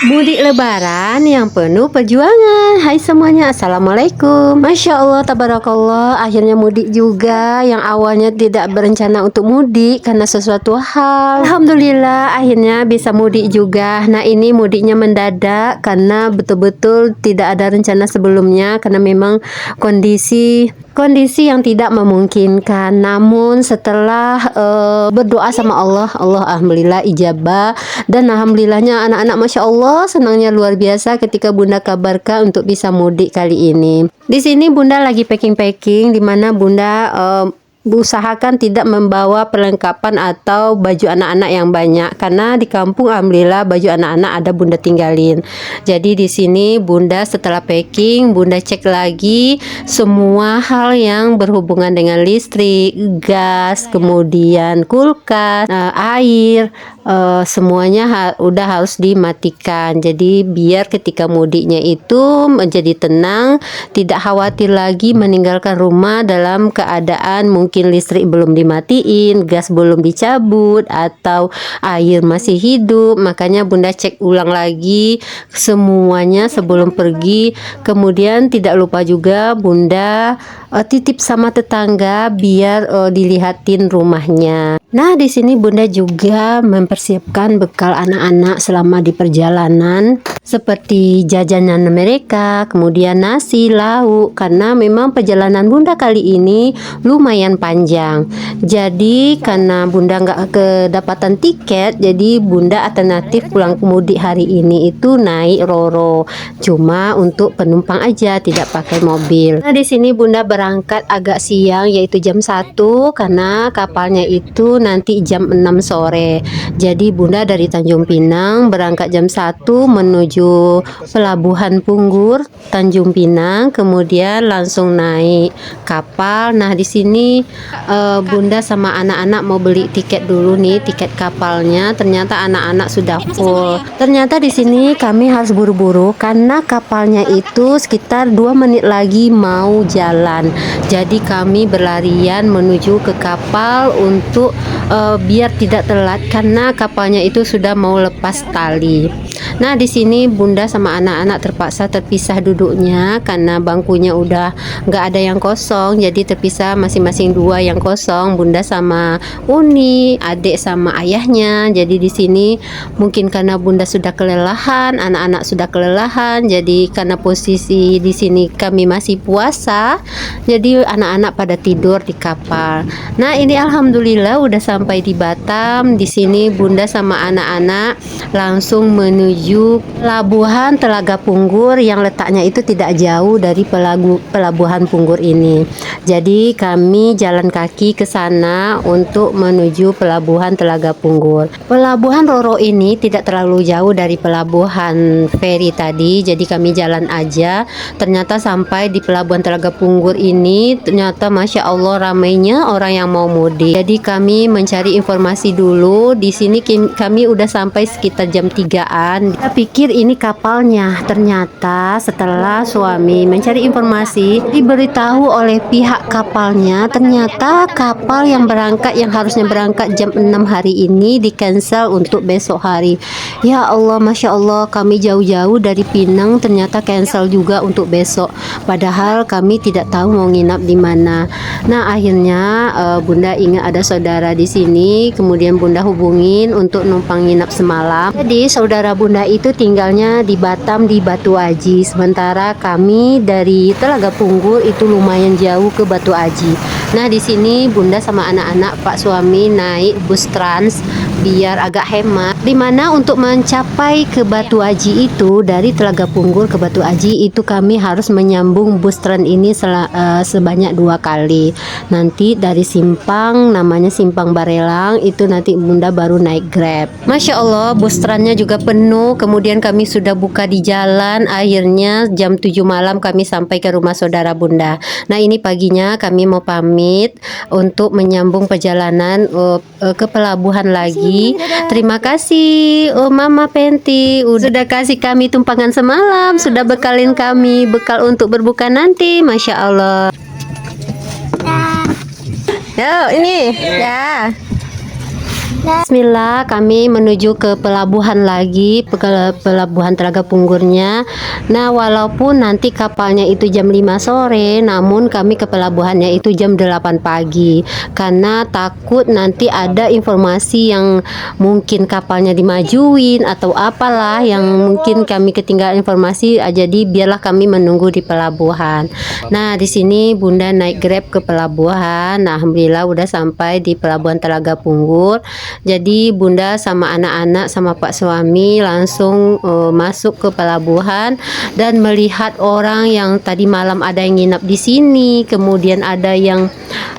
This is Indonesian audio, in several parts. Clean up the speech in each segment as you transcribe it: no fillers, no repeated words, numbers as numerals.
Mudik lebaran yang penuh perjuangan. Hai semuanya, assalamualaikum. Masya Allah, tabarakallah. Akhirnya mudik juga. Yang awalnya tidak berencana untuk mudik karena sesuatu hal, alhamdulillah akhirnya bisa mudik juga. Nah, ini mudiknya mendadak karena betul-betul tidak ada rencana sebelumnya, karena memang kondisi yang tidak memungkinkan. Namun setelah berdoa sama Allah, alhamdulillah ijabah. Dan alhamdulillahnya anak-anak masya Allah senangnya luar biasa ketika bunda kabarkan untuk bisa mudik kali ini. Di sini bunda lagi packing-packing, dimana bunda usahakan tidak membawa perlengkapan atau baju anak-anak yang banyak, karena di kampung alhamdulillah baju anak-anak ada bunda tinggalin. Jadi di sini bunda setelah packing, bunda cek lagi semua hal yang berhubungan dengan listrik, gas, kemudian kulkas, air, semuanya udah harus dimatikan. Jadi biar ketika mudiknya itu menjadi tenang, tidak khawatir lagi meninggalkan rumah dalam keadaan mungkin listrik belum dimatiin, gas belum dicabut, atau air masih hidup. Makanya bunda cek ulang lagi semuanya sebelum pergi. Kemudian tidak lupa juga bunda titip sama tetangga biar dilihatin rumahnya. Nah, di sini bunda juga mempersiapkan bekal anak-anak selama di perjalanan, seperti jajanan mereka, kemudian nasi, lauk, karena memang perjalanan bunda kali ini lumayan panjang. Jadi karena bunda nggak kedapatan tiket, jadi bunda alternatif pulang mudik hari ini itu naik Roro, cuma untuk penumpang aja, tidak pakai mobil. Nah, di sini bunda berangkat agak siang, yaitu jam 1, karena kapalnya itu nanti jam 6 sore. Jadi bunda dari Tanjung Pinang berangkat jam 1 menuju Pelabuhan Punggur Tanjung Pinang, kemudian langsung naik kapal. Nah, di sini bunda sama anak-anak mau beli tiket dulu nih, tiket kapalnya. Ternyata anak-anak sudah full. Ternyata di sini kami harus buru-buru karena kapalnya itu sekitar 2 menit lagi mau jalan. Jadi kami berlarian menuju ke kapal untuk biar tidak telat karena kapalnya itu sudah mau lepas tali. Nah, di sini bunda sama anak-anak terpaksa terpisah duduknya karena bangkunya udah nggak ada yang kosong, jadi terpisah masing-masing 2 yang kosong, bunda sama Uni, adik sama ayahnya. Jadi di sini mungkin karena bunda sudah kelelahan, anak-anak sudah kelelahan, jadi karena posisi di sini kami masih puasa, jadi anak-anak pada tidur di kapal. Nah, ini alhamdulillah udah sampai di Batam. Di sini bunda sama anak-anak langsung menuju Pelabuhan Telaga Punggur yang letaknya itu tidak jauh dari Pelabuhan Punggur ini. Jadi kami jalan kaki ke sana untuk menuju Pelabuhan Telaga Punggur. Pelabuhan Roro ini tidak terlalu jauh dari pelabuhan feri tadi, jadi kami jalan aja. Ternyata sampai di Pelabuhan Telaga Punggur ini ternyata masya Allah ramainya orang yang mau mudik. Jadi kami mencari informasi dulu. Di sini kami udah sampai sekitar jam 3-an. Kita pikir ini kapalnya. Ternyata setelah suami mencari informasi, diberitahu oleh pihak kapalnya, ternyata kapal yang harusnya berangkat jam 6 hari ini di cancel untuk besok hari. Ya Allah, masya Allah, kami jauh-jauh dari Pinang ternyata cancel juga untuk besok. Padahal kami tidak tahu mau nginap di mana. Nah, akhirnya bunda ingat ada saudara di sini, kemudian bunda hubungin untuk numpang nginap semalam. Jadi saudara bunda itu tinggalnya di Batam, di Batu Aji, sementara kami dari Telaga Punggur itu lumayan jauh ke Batu Aji. Nah, di sini bunda sama anak-anak pak suami naik bus trans biar agak hemat, dimana untuk mencapai ke Batu Aji itu dari Telaga Punggur ke Batu Aji itu kami harus menyambung bus trans ini sebanyak 2 kali. Nanti dari Simpang, namanya Simpang Barelang, itu nanti bunda baru naik Grab. Masya Allah, bus transnya juga penuh. Kemudian kami sudah buka di jalan. Akhirnya jam 7 malam kami sampai ke rumah saudara bunda. Nah, ini paginya kami mau pamit untuk menyambung perjalanan ke pelabuhan lagi. Terima kasih Mama Penti sudah kasih kami tumpangan semalam, sudah bekalin kami bekal untuk berbuka nanti. Masya Allah. Yo, ini ya. Bismillah, kami menuju ke pelabuhan lagi, ke pelabuhan Telaga Punggurnya. Nah, walaupun nanti kapalnya itu jam 5 sore, namun kami ke pelabuhannya itu jam 8 pagi. Karena takut nanti ada informasi yang mungkin kapalnya dimajuin atau apalah yang mungkin kami ketinggalan informasi, jadi biarlah kami menunggu di pelabuhan. Nah, di sini Bunda naik Grab ke pelabuhan. Nah, alhamdulillah udah sampai di pelabuhan Telaga Punggur. Jadi Bunda sama anak-anak sama Pak suami langsung masuk ke pelabuhan dan melihat orang yang tadi malam ada yang nginap di sini, kemudian ada yang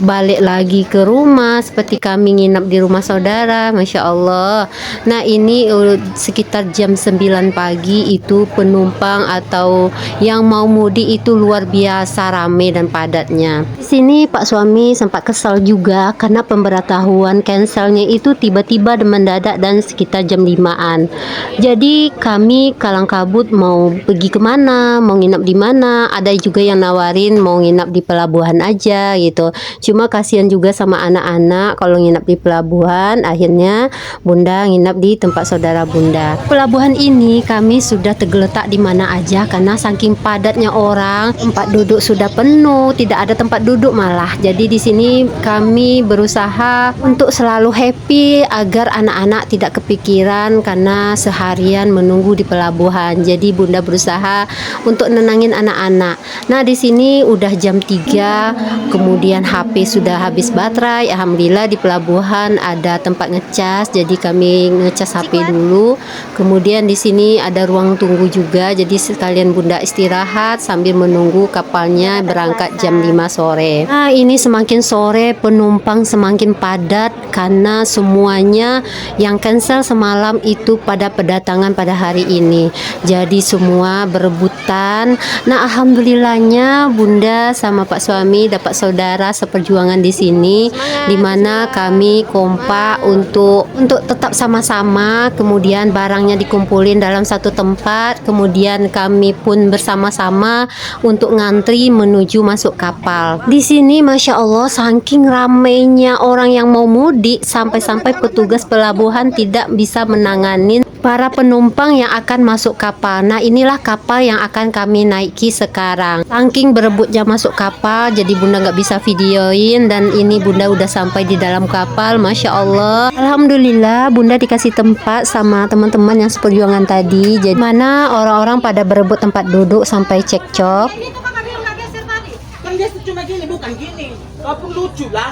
balik lagi ke rumah seperti kami nginap di rumah saudara, Masya Allah. Nah, ini sekitar jam 9 pagi itu penumpang atau yang mau mudik itu luar biasa rame dan padatnya. Di sini Pak suami sempat kesal juga karena pemberitahuan cancelnya itu tiba-tiba dan mendadak dan sekitar jam 5-an. Jadi kami kalang kabut mau pergi kemana, mau nginap di mana. Ada juga yang nawarin mau nginap di pelabuhan aja gitu. Cuma kasihan juga sama anak-anak kalau nginap di pelabuhan. Akhirnya Bunda nginap di tempat saudara Bunda. Pelabuhan ini kami sudah tergeletak di mana aja karena saking padatnya orang, tempat duduk sudah penuh, tidak ada tempat duduk malah. Jadi di sini kami berusaha untuk selalu happy agar anak-anak tidak kepikiran karena seharian menunggu di pelabuhan. Jadi Bunda berusaha untuk nenangin anak-anak. Nah, di sini udah jam 3, kemudian HP sudah habis baterai. Alhamdulillah di pelabuhan ada tempat ngecas, jadi kami ngecas HP dulu. Kemudian di sini ada ruang tunggu juga, jadi sekalian Bunda istirahat sambil menunggu kapalnya berangkat jam 5 sore. Nah, ini semakin sore penumpang semakin padat karena semuanya yang cancel semalam itu pada kedatangan pada hari ini. Jadi semua berebutan. Nah, alhamdulillahnya Bunda sama Pak suami dapat saudara seperjuangan di sini, dimana kami kompak untuk tetap sama-sama. Kemudian barangnya dikumpulin dalam satu tempat. Kemudian kami pun bersama-sama untuk ngantri menuju masuk kapal. Di sini Masya Allah saking ramainya orang yang mau mudik sampai-sampai petugas pelabuhan tidak bisa menanganin para penumpang yang akan masuk kapal. Nah, inilah kapal yang akan kami naiki sekarang. Saking berebutnya masuk kapal, jadi Bunda nggak bisa videoin. Dan ini Bunda udah sampai di dalam kapal, Masya Allah. Alhamdulillah Bunda dikasih tempat sama teman-teman yang seperjuangan tadi. Jadi mana orang-orang pada berebut tempat duduk sampai cekcok. Ini tuh kakak bilang nggak geser tadi. Kan dia cuma gini, bukan gini. Walaupun lucu lah.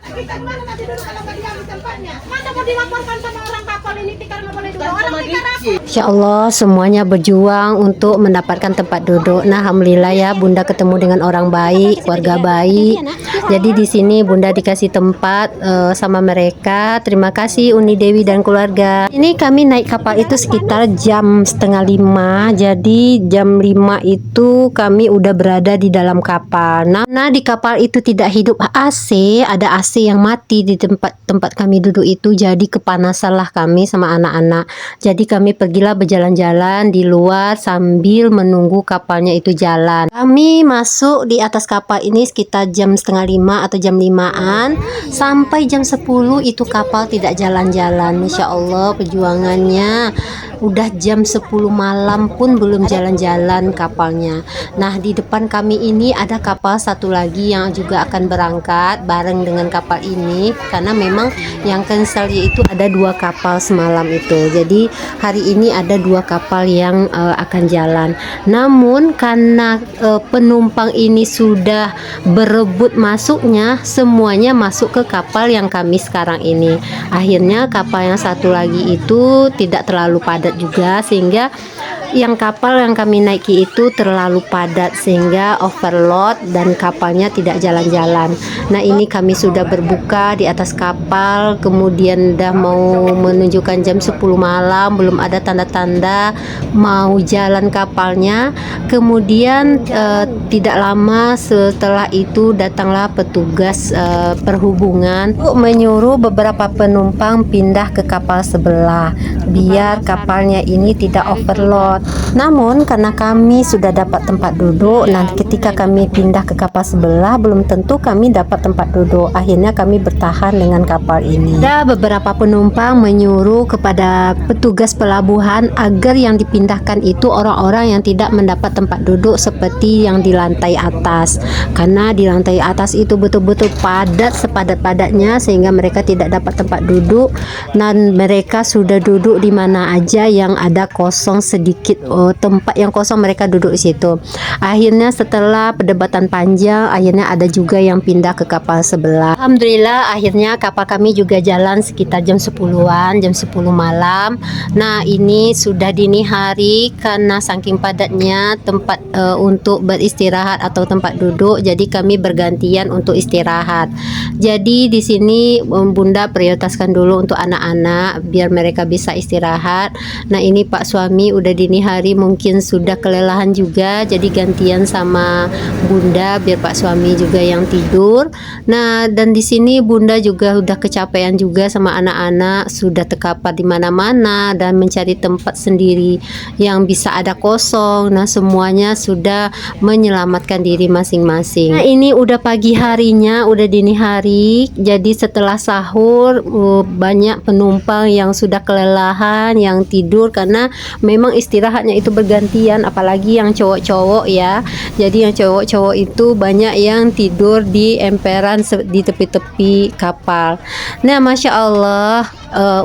Kita mana nanti duduk kalau nggak diambil tempatnya? Masa mau dilaporkan sama orang kapal ini tikar nggak boleh duduk? Orang tikar apa? Insya Allah semuanya berjuang untuk mendapatkan tempat duduk. Nah, alhamdulillah ya Bunda ketemu dengan orang baik, keluarga baik. Jadi di sini Bunda dikasih tempat sama mereka. Terima kasih Uni Dewi dan keluarga. Ini kami naik kapal itu sekitar jam setengah 5. Jadi jam 5 itu kami udah berada di dalam kapal. Nah, di kapal itu tidak hidup AC, ada AC yang mati di tempat kami duduk itu. Jadi kepanasanlah kami sama anak-anak. Jadi kami pergilah berjalan-jalan di luar sambil menunggu kapalnya itu jalan. Kami masuk di atas kapal ini sekitar jam setengah 5 atau jam 5-an. Sampai jam 10 itu kapal tidak jalan-jalan. Masya Allah perjuangannya. Udah jam 10 malam pun belum jalan-jalan kapalnya. Nah, di depan kami ini ada kapal satu lagi yang juga akan berangkat bareng dengan kapal ini. Karena memang yang cancel yaitu ada 2 kapal semalam itu. Jadi hari ini ada 2 kapal yang akan jalan. Namun karena penumpang ini sudah berebut masuknya, semuanya masuk ke kapal yang kami sekarang ini. Akhirnya kapal yang satu lagi itu tidak terlalu padat juga, sehingga yang kapal yang kami naiki itu terlalu padat sehingga overload dan kapalnya tidak jalan-jalan. Nah, ini kami sudah berbuka di atas kapal, kemudian udah mau menunjukkan jam 10 malam, belum ada tanda-tanda mau jalan kapalnya. Kemudian tidak lama setelah itu datanglah petugas perhubungan untuk menyuruh beberapa penumpang pindah ke kapal sebelah biar kapalnya ini tidak overload. repot. Namun karena kami sudah dapat tempat duduk, nah ketika kami pindah ke kapal sebelah belum tentu kami dapat tempat duduk. Akhirnya kami bertahan dengan kapal ini. Ada beberapa penumpang menyuruh kepada petugas pelabuhan agar yang dipindahkan itu orang-orang yang tidak mendapat tempat duduk seperti yang di lantai atas. Karena di lantai atas itu betul-betul padat sepadat-padatnya sehingga mereka tidak dapat tempat duduk, dan mereka sudah duduk di mana aja yang ada kosong sedikit tempat yang kosong mereka duduk di situ. Akhirnya setelah perdebatan panjang, akhirnya ada juga yang pindah ke kapal sebelah. Alhamdulillah akhirnya kapal kami juga jalan sekitar jam 10-an, jam 10 malam. Nah ini sudah dini hari karena saking padatnya tempat untuk beristirahat atau tempat duduk, jadi kami bergantian untuk istirahat. Jadi di sini Bunda prioritaskan dulu untuk anak-anak biar mereka bisa istirahat. Nah ini Pak suami udah dini hari mungkin sudah kelelahan juga, jadi gantian sama Bunda biar Pak suami juga yang tidur. Nah dan di sini Bunda juga udah kecapean juga sama anak-anak, sudah terkapar di mana-mana dan mencari tempat sendiri yang bisa ada kosong. Nah semuanya sudah menyelamatkan diri masing-masing. Nah ini udah pagi harinya, udah dini hari, jadi setelah sahur banyak penumpang yang sudah kelelahan yang tidur karena memang istirahatnya itu bergantian, apalagi yang cowok-cowok ya. Jadi yang cowok-cowok itu banyak yang tidur di emperan di tepi-tepi kapal. Nah Masya Allah,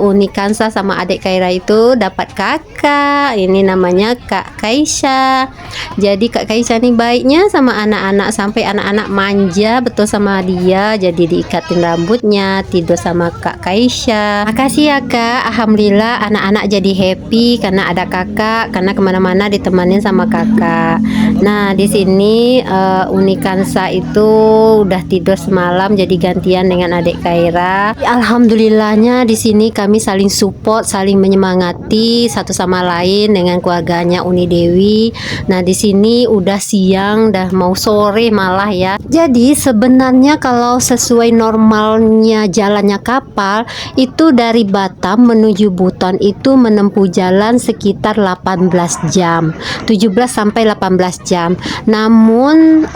Uni Kansa sama adik Kaira itu dapat kakak, ini namanya Kak Kaisha. Jadi Kak Kaisha nih baiknya sama anak-anak sampai anak-anak manja betul sama dia, jadi diikatin rambutnya, tidur sama Kak Kaisha. Makasih ya Kak, alhamdulillah anak-anak jadi happy karena ada kakak, karena kemana-mana ditemanin sama kakak. Nah di sini Uni Kansa itu udah tidur semalam, jadi gantian dengan adik Kaira. Alhamdulillahnya di sini kami saling support, saling menyemangati satu sama lain dengan keluarganya Uni Dewi. Nah di sini udah siang, dah mau sore malah ya. Jadi sebenarnya kalau sesuai normalnya jalannya kapal itu dari Batam menuju Buton itu menempuh jalan sekitar 18 jam, 17 sampai 18 jam. Namun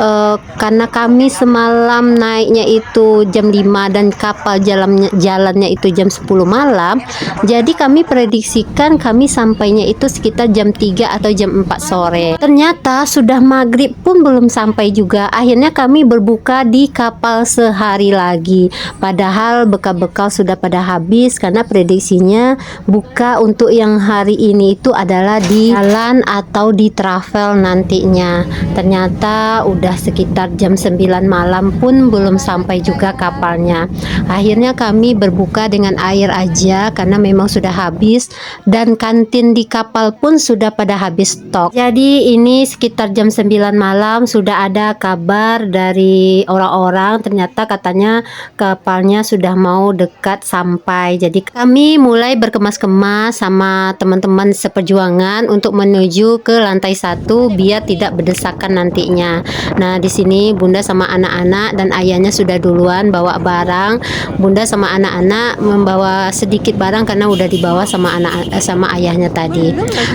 karena kami semalam naiknya itu jam 5 dan kapal jalannya itu jam 10 malam, jadi kami prediksikan kami sampainya itu sekitar jam 3 atau jam 4 sore. Ternyata sudah maghrib pun belum sampai juga. Akhirnya kami berbuka di kapal sehari lagi, padahal bekal-bekal sudah pada habis karena prediksinya buka untuk yang hari ini itu adalah di jalan atau di travel nantinya. Ternyata udah sekitar jam 9 malam pun belum sampai juga kapalnya. Akhirnya kami berbuka dengan air aja karena memang sudah habis, dan kantin di kapal pun sudah pada habis stok. Jadi ini sekitar jam 9 malam sudah ada kabar dari orang-orang, ternyata katanya kapalnya sudah mau dekat sampai. Jadi kami mulai berkemas-kemas sama teman-teman seperjuangan untuk menuju ke lantai 1 biar tidak berdesakan nantinya. Nah di sini Bunda sama anak-anak dan ayahnya sudah duluan bawa barang. Bunda sama anak-anak membawa sedikit barang karena udah dibawa sama sama ayahnya tadi.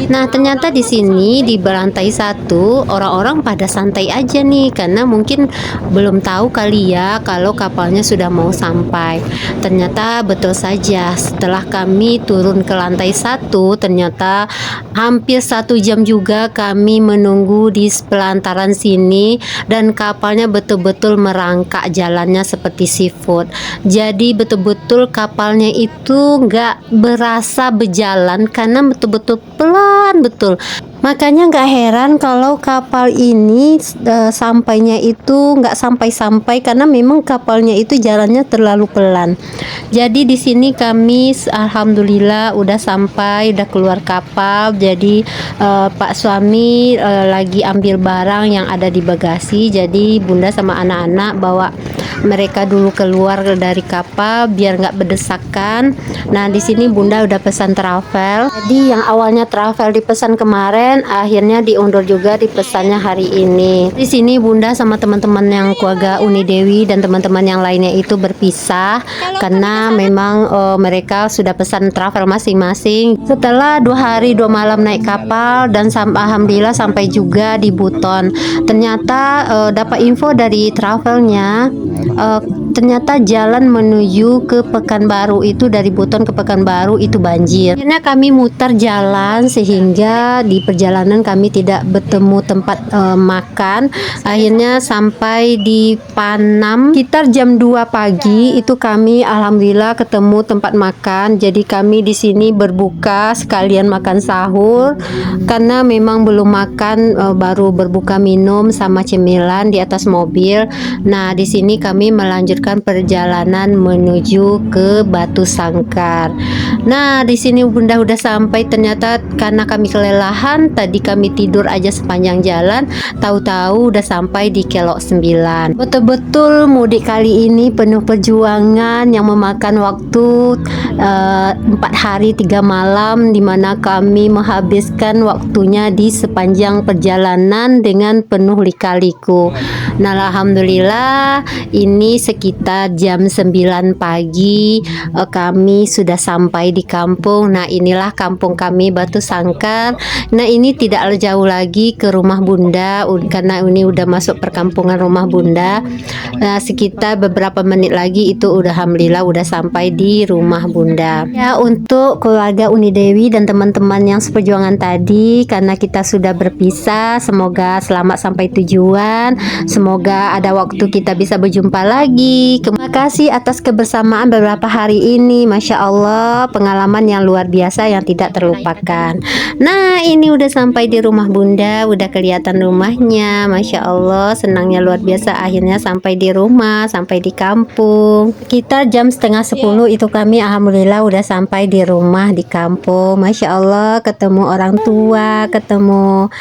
Nah ternyata di sini di lantai 1 orang-orang pada santai aja nih karena mungkin belum tahu kali ya kalau kapalnya sudah mau sampai. Ternyata betul saja setelah kami turun ke lantai 1 ternyata hampir 1 jam juga kami menunggu di pelantaran sini dan kapalnya betul-betul merangkak jalannya seperti seafood. Jadi betul-betul kapalnya itu nggak berasa berjalan karena betul-betul pelan betul. Makanya nggak heran kalau kapal ini sampainya itu nggak sampai-sampai karena memang kapalnya itu jalannya terlalu pelan. Jadi di sini kami alhamdulillah udah sampai, udah keluar kapal. Jadi Pak suami lagi ambil barang yang ada di bagasi. Jadi Bunda sama anak-anak bawa mereka dulu keluar dari kapal biar nggak berdesakan. Nah di sini Bunda udah pesan travel. Jadi yang awalnya travel dipesan kemarin kemarin, akhirnya diundur juga dipesannya hari ini. Di sini Bunda sama teman-teman yang keluarga Uni Dewi dan teman-teman yang lainnya itu berpisah karena memang mereka sudah pesan travel masing-masing. Setelah 2 hari 2 malam naik kapal dan alhamdulillah sampai juga di Buton. Ternyata dapat info dari travelnya, ternyata jalan menuju ke Pekanbaru itu dari Buton ke Pekanbaru itu banjir. Akhirnya kami mutar jalan sehingga di perjalanan kami tidak bertemu tempat makan. Akhirnya sampai di Panam sekitar jam 2 pagi itu kami alhamdulillah ketemu tempat makan. Jadi kami di sini berbuka sekalian makan sahur karena memang belum makan, baru berbuka minum sama cemilan di atas mobil. Nah, di sini kami melanjutkan perjalanan menuju ke Batu Sangkar. Nah, di sini Bunda udah sampai. Ternyata karena kami kelelahan, tadi kami tidur aja sepanjang jalan, tahu-tahu udah sampai di Kelok 9. Betul-betul mudik kali ini penuh perjuangan yang memakan waktu 4 hari 3 malam, dimana kami menghabiskan waktunya di sepanjang perjalanan dengan penuh lika-liku. Nah, alhamdulillah ini sekitar jam 9 pagi kami sudah sampai di kampung. Nah, inilah kampung kami Batu Sangkar. Nah, ini tidak jauh lagi ke rumah Bunda karena ini udah masuk perkampungan rumah Bunda. Nah, sekitar beberapa menit lagi itu udah alhamdulillah udah sampai di rumah Bunda. Ya, untuk keluarga Uni Dewi dan teman-teman yang seperjuangan tadi, karena kita sudah berpisah, semoga selamat sampai tujuan. Semoga ada waktu kita bisa berjumpa lagi. Terima kasih atas kebersamaan beberapa hari ini. Masya Allah, pengalaman yang luar biasa yang tidak terlupakan. Nah, ini udah sampai di rumah Bunda, udah kelihatan rumahnya. Masya Allah, senangnya luar biasa. Akhirnya sampai di rumah, sampai di kampung. Kita jam setengah 10 itu kami alhamdulillah udah sampai di rumah di kampung. Masya Allah, ketemu orang tua, ketemu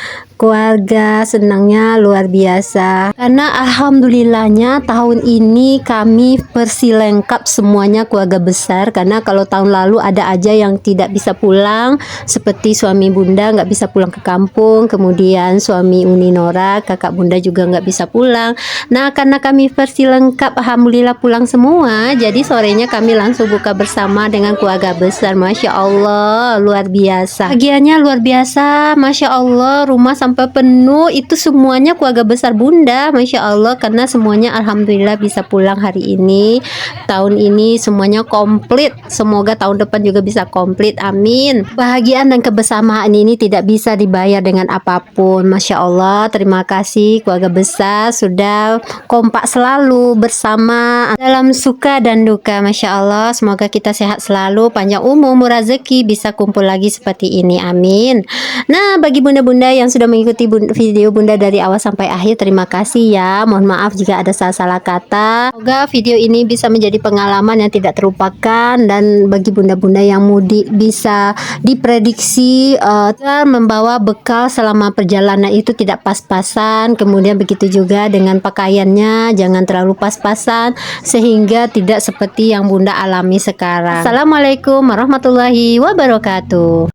keluarga, senangnya luar biasa. Karena alhamdulillahnya tahun ini kami versi lengkap semuanya keluarga besar. Karena kalau tahun lalu ada aja yang tidak bisa pulang, seperti suami Bunda nggak bisa pulang ke kampung, kemudian suami Uni Nora, kakak Bunda juga nggak bisa pulang. Nah, karena kami versi lengkap alhamdulillah pulang semua, jadi sorenya kami langsung buka bersama dengan keluarga besar. Masya Allah, luar biasa, bahagianya luar biasa. Masya Allah, rumah sampai penuh itu semuanya keluarga besar Bunda. Masya Allah, karena semuanya alhamdulillah bisa pulang hari ini. Tahun ini semuanya komplit, semoga tahun depan juga bisa komplit, amin. Bahagian dan kebersamaan ini tidak bisa dibayar dengan apapun. Masya Allah, terima kasih keluarga besar sudah kompak selalu bersama dalam suka dan duka. Masya Allah, semoga kita sehat selalu, panjang umur, murah rezeki, bisa kumpul lagi seperti ini, amin. Nah, bagi bunda-bunda yang sudah mengikuti video Bunda dari awal sampai akhir, terima kasih ya. Mohon maaf jika ada salah-salah kata. Semoga video ini bisa menjadi pengalaman yang tidak terlupakan, dan bagi bunda-bunda yang mudik bisa diprediksi membawa bekal selama perjalanan itu tidak pas-pasan. Kemudian begitu juga dengan pakaiannya, jangan terlalu pas-pasan sehingga tidak seperti yang Bunda alami sekarang. Assalamualaikum warahmatullahi wabarakatuh.